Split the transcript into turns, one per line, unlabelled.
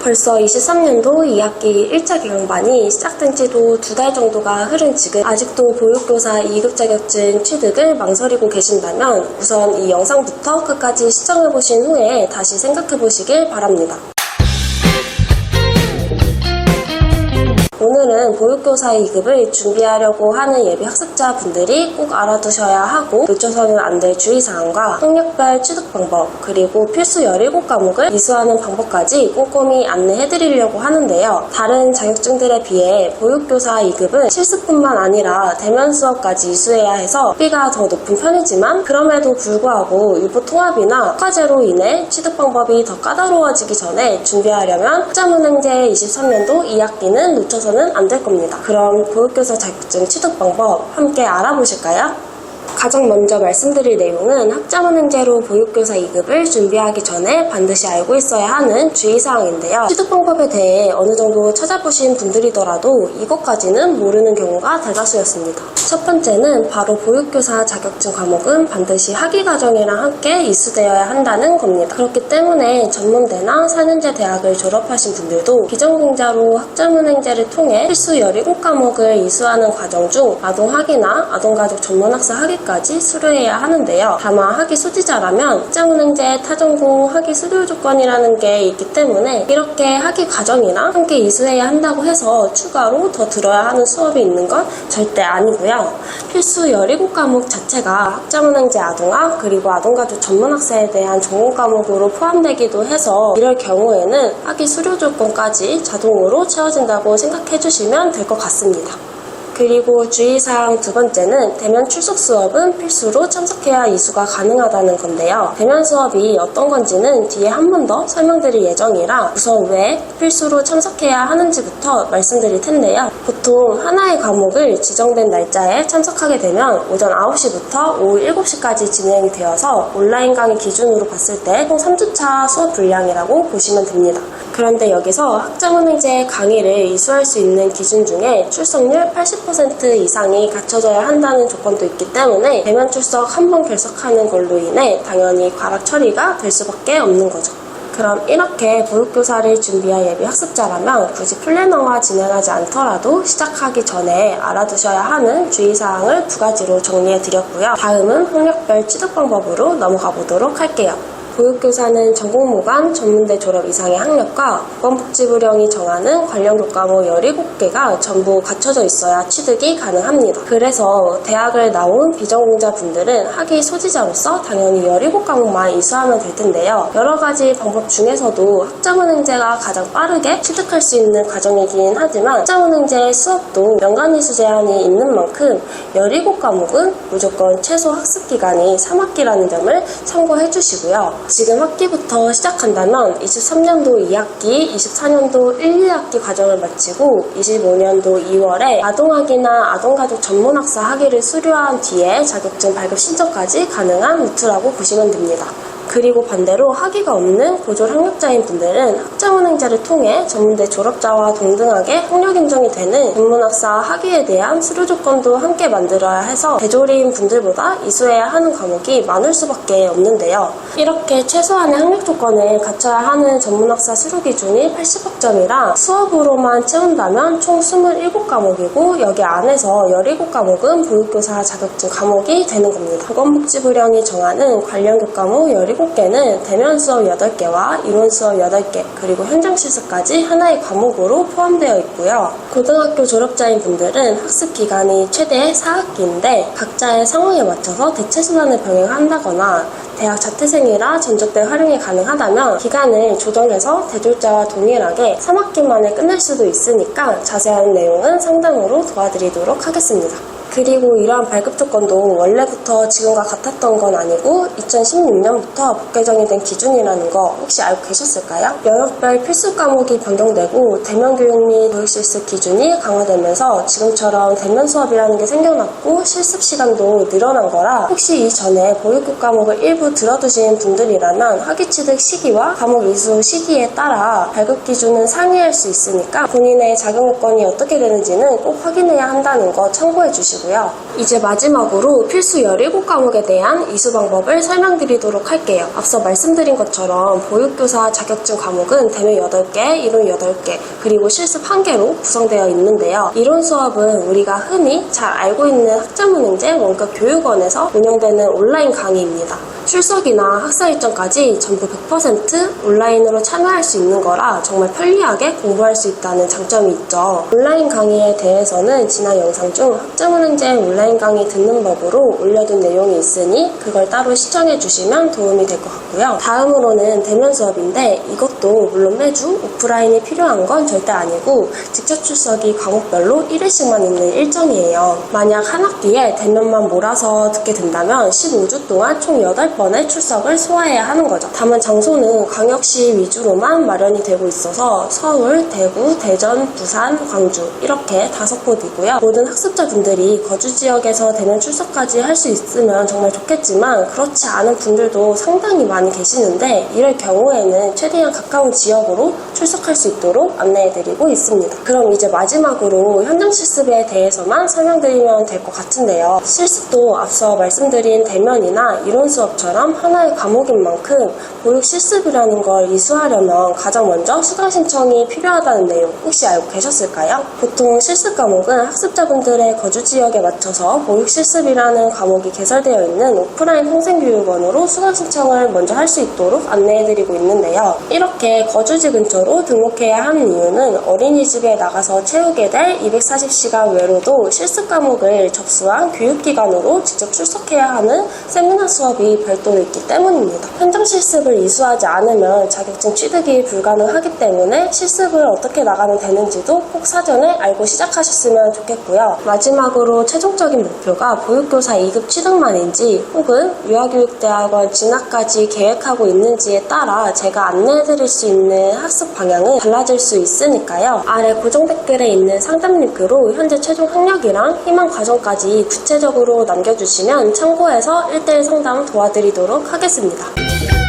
벌써 23년도 2학기 1차 개강반이 시작된 지도 2달 정도가 흐른 지금 아직도 보육교사 2급 자격증 취득을 망설이고 계신다면 우선 이 영상부터 끝까지 시청해보신 후에 다시 생각해보시길 바랍니다. 오늘은 보육교사 2급을 준비하려고 하는 예비 학습자분들이 꼭 알아두셔야 하고 놓쳐서는 안 될 주의사항과 학력별 취득 방법 그리고 필수 17과목을 이수하는 방법까지 꼼꼼히 안내해드리려고 하는데요. 다른 자격증들에 비해 보육교사 2급은 실습뿐만 아니라 대면 수업까지 이수해야 해서 학비가 더 높은 편이지만 그럼에도 불구하고 일부 통합이나 학과제로 인해 취득 방법이 더 까다로워지기 전에 준비하려면 학자문행제 23년도 2학기는 놓쳐서 안 될 겁니다. 그럼 보육교사 자격증 취득 방법 함께 알아보실까요? 가장 먼저 말씀드릴 내용은 학자문행제로 보육교사 2급을 준비하기 전에 반드시 알고 있어야 하는 주의사항인데요. 취득 방법에 대해 어느 정도 찾아보신 분들이더라도 이것까지는 모르는 경우가 대다수였습니다. 첫 번째는 바로 보육교사 자격증 과목은 반드시 학위과정이랑 함께 이수되어야 한다는 겁니다. 그렇기 때문에 전문대나 4년제 대학을 졸업하신 분들도 비전공자로 학자문행제를 통해 필수 17과목을 이수하는 과정 중 아동학위나 아동가족 전문학사 학위까지 수료해야 하는데요. 다만 학위 소지자라면 학자문행제 타전공 학위 수료 조건이라는 게 있기 때문에 이렇게 학위 과정이랑 함께 이수해야 한다고 해서 추가로 더 들어야 하는 수업이 있는 건 절대 아니고요. 필수 17과목 자체가 학자문행제 아동학 그리고 아동가족 전문학사에 대한 전공 과목으로 포함되기도 해서 이럴 경우에는 학위 수료 조건까지 자동으로 채워진다고 생각해 주시면 될 것 같습니다. 그리고 주의사항 두 번째는 대면 출석 수업은 필수로 참석해야 이수가 가능하다는 건데요. 대면 수업이 어떤 건지는 뒤에 한 번 더 설명드릴 예정이라 우선 왜 필수로 참석해야 하는지부터 말씀드릴 텐데요. 보통 하나의 과목을 지정된 날짜에 참석하게 되면 오전 9시부터 오후 7시까지 진행이 되어서 온라인 강의 기준으로 봤을 때 총 3주차 수업 분량이라고 보시면 됩니다. 그런데 여기서 학자문행제 강의를 이수할 수 있는 기준 중에 출석률 80% 이상이 갖춰져야 한다는 조건도 있기 때문에 대면 출석 한 번 결석하는 걸로 인해 당연히 과락 처리가 될 수밖에 없는 거죠. 그럼 이렇게 보육교사를 준비할 예비 학습자라면 굳이 플래너와 진행하지 않더라도 시작하기 전에 알아두셔야 하는 주의사항을 2가지로 정리해드렸고요. 다음은 학력별 취득 방법으로 넘어가 보도록 할게요. 보육교사는 전공무관 전문대 졸업 이상의 학력과 보건복지부령이 정하는 관련 교과목 17개가 전부 갖춰져 있어야 취득이 가능합니다. 그래서 대학을 나온 비전공자분들은 학위 소지자로서 당연히 17과목만 이수하면 될 텐데요. 여러 가지 방법 중에서도 학자문행제가 가장 빠르게 취득할 수 있는 과정이긴 하지만 학자문행제 수업도 연간 이수 제한이 있는 만큼 17과목은 무조건 최소 학습기간이 3학기라는 점을 참고해 주시고요. 지금 학기부터 시작한다면 23년도 2학기, 24년도 1, 2학기 과정을 마치고 25년도 2월에 아동학위나 아동가족 전문학사 학위를 수료한 뒤에 자격증 발급 신청까지 가능한 루트라고 보시면 됩니다. 그리고 반대로 학위가 없는 고졸 학력자인 분들은 학자문행제를 통해 전문대 졸업자와 동등하게 학력 인정이 되는 전문학사 학위에 대한 수료 조건도 함께 만들어야 해서 대졸인 분들보다 이수해야 하는 과목이 많을 수밖에 없는데요. 이렇게 최소한의 학력 조건을 갖춰야 하는 전문학사 수료 기준이 80학점이라 수업으로만 채운다면 총 27과목이고 여기 안에서 17과목은 보육교사 자격증 과목이 되는 겁니다. 보건복지부령이 정하는 관련 교과목 17개는 대면 수업 8개와 이론 수업 8개 그리고 현장 실습까지 하나의 과목으로 포함되어 있고요. 고등학교 졸업자인 분들은 학습 기간이 최대 4학기인데 각자의 상황에 맞춰서 대체수단을 병행한다거나 대학 자퇴생이라 전적대 활용이 가능하다면 기간을 조정해서 대졸자와 동일하게 3학기 만에 끝낼 수도 있으니까 자세한 내용은 상담으로 도와드리도록 하겠습니다. 그리고 이러한 발급 조건도 원래부터 지금과 같았던 건 아니고 2016년부터 법 개정이 된 기준이라는 거 혹시 알고 계셨을까요? 영역별 필수 과목이 변경되고 대면 교육 및 교육 실습 기준이 강화되면서 지금처럼 대면 수업이라는 게 생겨났고 실습 시간도 늘어난 거라 혹시 이전에 보육교 과목을 일부 들어두신 분들이라면 학위 취득 시기와 과목 이수 시기에 따라 발급 기준은 상이할 수 있으니까 본인의 자격 요건이 어떻게 되는지는 꼭 확인해야 한다는 거 참고해 주시고 주시고요. 이제 마지막으로 필수 17과목에 대한 이수 방법을 설명드리도록 할게요. 앞서 말씀드린 것처럼 보육교사 자격증 과목은 대면 8개, 이론 8개, 그리고 실습 1개로 구성되어 있는데요. 이론 수업은 우리가 흔히 잘 알고 있는 학자문행제 원격 교육원에서 운영되는 온라인 강의입니다. 출석이나 학사 일정까지 전부 100% 온라인으로 참여할 수 있는 거라 정말 편리하게 공부할 수 있다는 장점이 있죠. 온라인 강의에 대해서는 지난 영상 중 학자문행제 온라인 강의 듣는 법으로 올려둔 내용이 있으니 그걸 따로 시청해 주시면 도움이 될 것 같고요. 다음으로는 대면 수업인데 이것도 물론 매주 오프라인이 필요한 건 절대 아니고 직접 출석이 과목별로 1회씩만 있는 일정이에요. 만약 한 학기에 대면만 몰아서 듣게 된다면 15주 동안 총 8번의 출석을 소화해야 하는 거죠. 다만 장소는 광역시 위주로만 마련이 되고 있어서 서울, 대구, 대전, 부산, 광주 이렇게 5곳이고요. 모든 학습자분들이 거주 지역에서 대면 출석까지 할 수 있으면 정말 좋겠지만 그렇지 않은 분들도 상당히 많이 계시는데 이럴 경우에는 최대한 가까운 지역으로 출석할 수 있도록 안내해드리고 있습니다. 그럼 이제 마지막으로 현장 실습에 대해서만 설명드리면 될 것 같은데요. 실습도 앞서 말씀드린 대면이나 이론 수업처럼 하나의 과목인 만큼 보육 실습이라는 걸 이수하려면 가장 먼저 수강 신청이 필요하다는 내용 혹시 알고 계셨을까요? 보통 실습 과목은 학습자분들의 거주 지역에 맞춰서 보육 실습이라는 과목이 개설되어 있는 오프라인 평생교육원으로 수강 신청을 먼저 할 수 있도록 안내해드리고 있는데요. 이렇게 거주지 근처로 등록해야 하는 이유는 어린이집에 나가서 채우게 될 240시간 외로도 실습 과목을 접수한 교육기관으로 직접 출석해야 하는 세미나 수업이 별도로 있기 때문입니다. 현장 실습을 이수하지 않으면 자격증 취득이 불가능하기 때문에 실습을 어떻게 나가면 되는지도 꼭 사전에 알고 시작하셨으면 좋겠고요. 마지막으로 최종적인 목표가 보육교사 2급 취득만인지 혹은 유아교육대학원 진학까지 계획하고 있는지에 따라 제가 안내해드릴 수 있는 학습 방향은 달라질 수 있으니까요. 아래 고정 댓글에 있는 상담 링크로 현재 최종 학력이랑 희망 과정까지 구체적으로 남겨주시면 참고해서 1:1 상담 도와드리도록 하겠습니다.